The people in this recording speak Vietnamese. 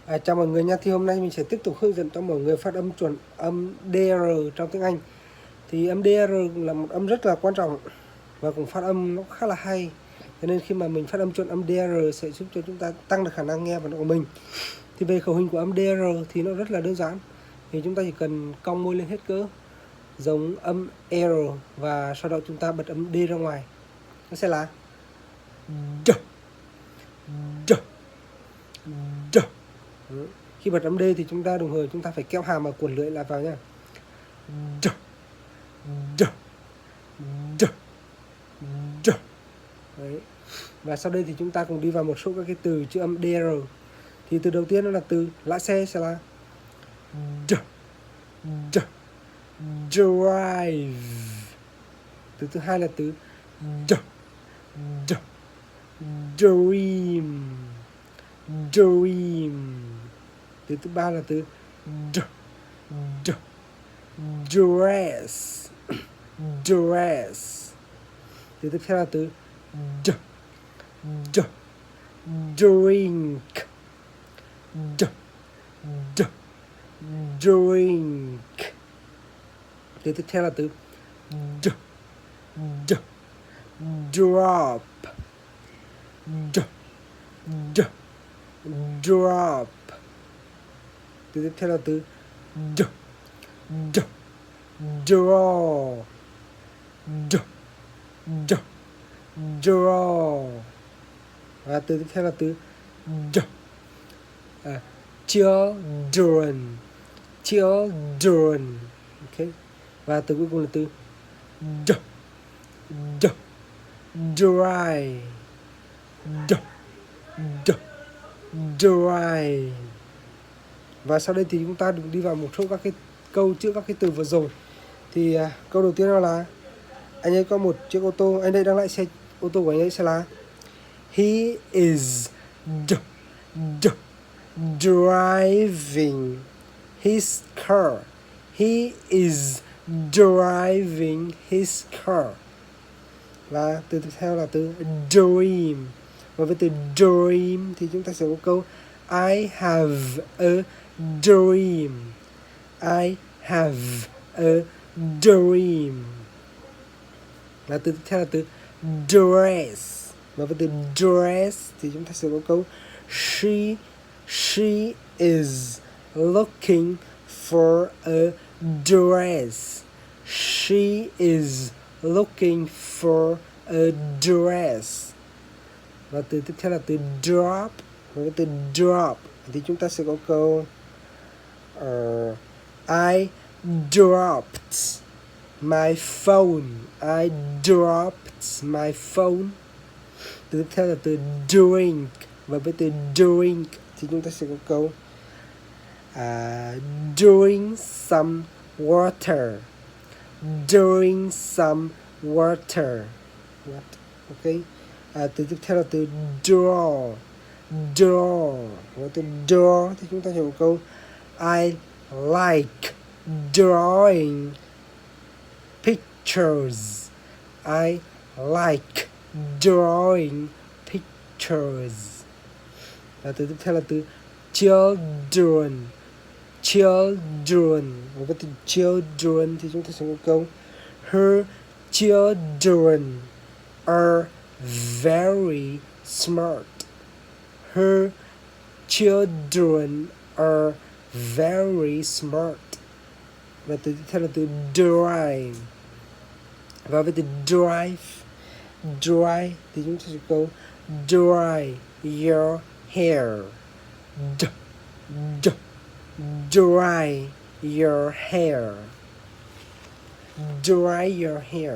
Chào mọi người nha. Thì hôm nay mình sẽ tiếp tục hướng dẫn cho mọi người phát âm chuẩn âm DR trong tiếng Anh. Thì âm DR là một âm rất là quan trọng và cũng phát âm nó khá là hay. Cho nên khi mà mình phát âm chuẩn âm DR sẽ giúp cho chúng ta tăng được khả năng nghe và của mình. Thì về khẩu hình của âm DR thì nó rất là đơn giản. Thì chúng ta chỉ cần cong môi lên hết cỡ giống âm R và sau đó chúng ta bật âm D ra ngoài. Nó sẽ là D, D, D. Khi bật âm D thì chúng ta đồng thời chúng ta phải kéo hàm và cuộn lưỡi lại vào nha. D, D, D, D. Đấy. Và sau đây thì chúng ta cùng đi vào một số các cái từ chữ âm DR. Thì từ đầu tiên đó là từ lái xe sẽ là D, D, drive. Từ thứ hai là từ D, D, dream, dream. Từ thứ ba là từ D, D, dress, dress. Từ tiếp theo là từ D, D, drink, D, D, drink. Từ tiếp theo là từ D, D, drop, D, D, drop. Từ tiếp theo là từ D, D, draw, D, D, draw. Và từ tiếp theo là từ D, children, children. Ok. Và từ cuối cùng là từ D, D, dry, D, D, dry. Và sau đây thì chúng ta được đi vào một số các cái câu trước các cái từ vừa rồi. Thì câu đầu tiên đó là anh ấy có một chiếc ô tô, anh ấy đang lái xe ô tô của anh ấy sẽ là he is driving his car. He is driving his car. Và từ tiếp theo là từ dream. Và với từ dream thì chúng ta sẽ có câu I have a dream. I have a dream. Và từ tiếp theo là từ dress. Và với từ dress thì chúng ta sẽ có câu she is looking for a dress. She is looking for a dress. Và từ tiếp theo là từ drop. Và với từ drop thì chúng ta sẽ có câu I dropped my phone. I dropped my phone. Từ tiếp theo là từ drink. Và với từ drink thì chúng ta sẽ có câu drink some water. Drink some water. Ok. Từ tiếp theo là từ draw. Draw. Và từ draw thì chúng ta sẽ có câu I like drawing pictures. I like drawing pictures. Và từ tiếp theo là từ children. Children. Và với từ children thì chúng ta sẽ có câu her children are very smart. Her children are very smart. Và từ tiếp theo là từ drive. Và với từ drive thì chúng ta sẽ câu dry your hair. Dry your hair. Dry your hair.